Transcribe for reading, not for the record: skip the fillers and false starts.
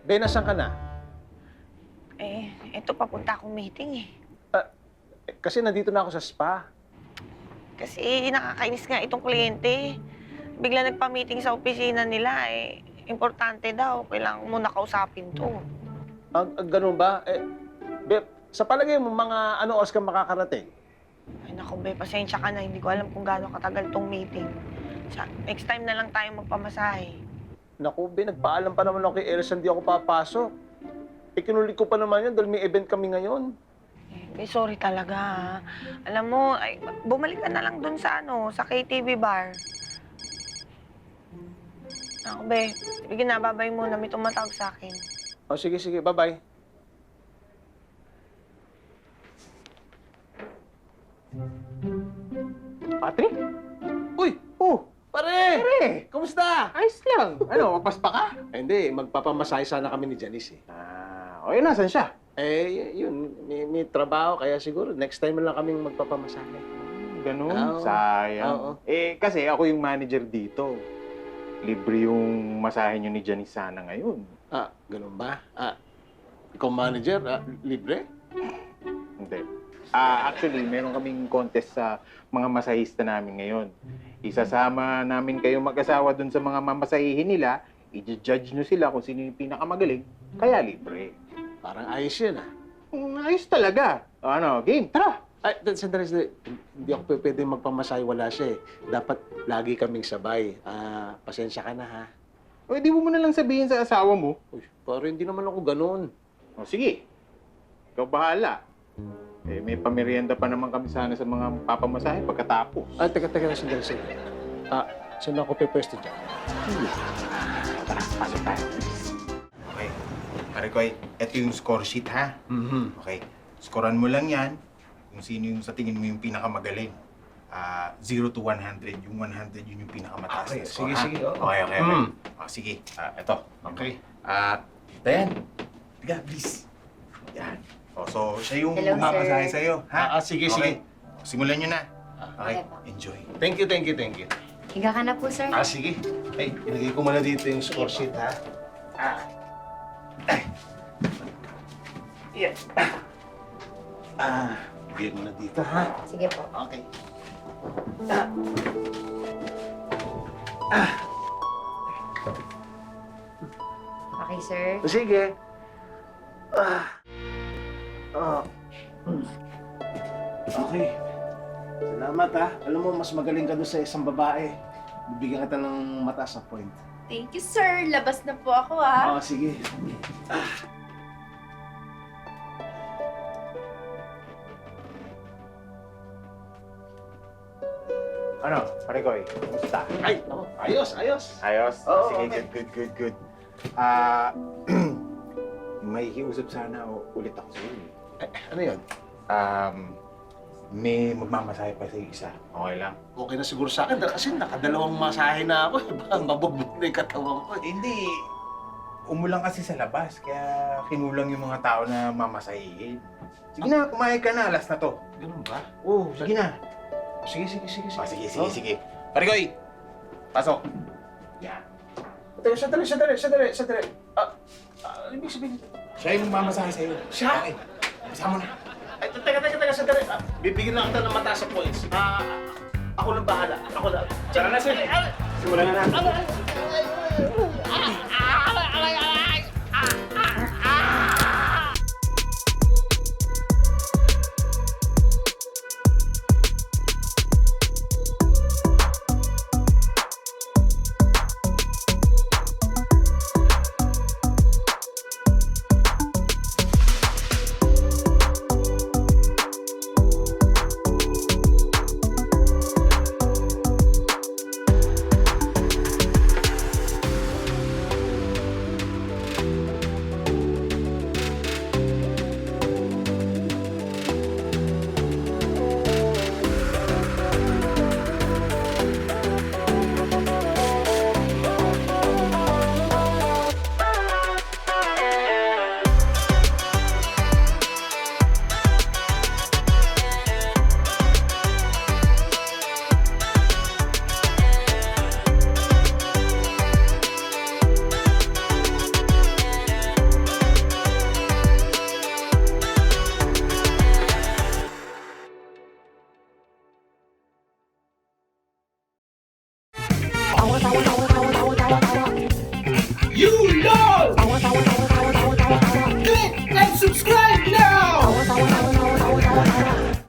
Be, nasan ka na? Ito papunta akong meeting eh. Kasi nandito na ako sa spa. Kasi nakakainis nga itong kliyente. Bigla nagpa-meeting sa opisina nila importante daw. Kailangan muna kausapin to. Ganun ba? Be, sa palagay mo, mga ano oras ka makakarating? Ay naku, be, pasensya ka na. Hindi ko alam kung gaano katagal tong meeting. Next time na lang tayo magpamasahe. Naku, Be, nagpaalam pa naman ako kay Elsa, hindi ako papasok. Kinulit ko pa naman yun dahil may event kami ngayon. Be, sorry talaga ha. Alam mo, bumalik ka na lang dun sa sa KTV bar. Ako, be, sige na, babay muna. May tumatawag sa akin. Oh, sige, bye-bye. Patrick? Uy! Oh, Pare! pare! Kumusta? Ayos lang. Ano, magpaspa ka? Hindi, magpapamasahe sana kami ni Janice eh. Okay, nasan siya? Yun, may trabaho, kaya siguro next time lang kaming magpapamasahe. Ganun, Oo. sayang. Oo. Kasi ako yung manager dito. Libre yung masahe nyo ni Janice sana ngayon. Ganun ba? Ikaw manager, libre? Hindi. Actually, meron kaming contest sa mga masahista namin ngayon. Isasama namin kayo mag-asawa dun sa mga mamasahihin nila, i-judge nyo sila kung sino yung pinakamagaling, kaya libre. Parang ayos yun Ayos talaga. Ano, game, tara! Ay, sandali. Hindi ako pwede magpamasahe, wala siya eh. Dapat lagi kaming sabay. Pasensya ka na ha. O, di mo na lang sabihin sa asawa mo. Uy, parang hindi naman ako ganun. O, sige. Ikaw bahala. May pamerienda pa naman kami sana sa mga papamasahe pagkatapos. Teka, sandali. Saan ako pwesto dyan? Tara, pasok tayo. Okay. Pare ko, ito yung score sheet, ha? Mm-hmm. Okay. Scorean mo lang yan kung sino yung sa tingin mo yung pinakamagaling. 0 to 100. Yung 100, yun yung pinakamataas Okay, na score, sige. ha? Oo. Okay. Mm. Sige. Ito. Okay. Dayan. Tiga, please. Yan. So, siya yung Hello, mamasahe sir. sa'yo, ha? Sige. Simulan nyo na. Okay. Okay po. Enjoy. Thank you. Higa ka na po, sir. Sige. Ay, ilagay ko muna dito yung score sheet, ha? Yeah. Bigyan mo na dito, ha? Sige po. Okay. Okay, sir. Sige. Okay. Salamat, ha? Alam mo, mas magaling ka doon sa isang babae. Bibigyan kita ng mataas na point. Thank you, sir. Labas na po ako, ah. Sige. Ano, pare ko, kumusta? Ay, ayos. Ayos? Oo, Sige, okay. good. May hiusap sana ulit ako sa'yo. Ano yun? May magmamasahe pa sa isa. Okay lang? Okay na siguro sa akin kasi nakadalawang masahe na ako. Baka mabugbog na yung katawan ko. Hindi. Umulang kasi sa labas, kaya kinulang yung mga tao na mamasahihin. Sige na, kumain ka na. Last na to. Ganun ba? Oo, sige na. Sige. Sige. Pare Koy! Pasok. Yan. Teka, sandali. Ano ibig sabihin nito? Siya yung mamasahe sa'yo. Siya? Okay. Kasama na. Ay, teka, sandali. Bibigyan lang kita ng mataas sa points. Ako lang bahala. Ako lang. Tara na, sir. Simulan na natin. You know!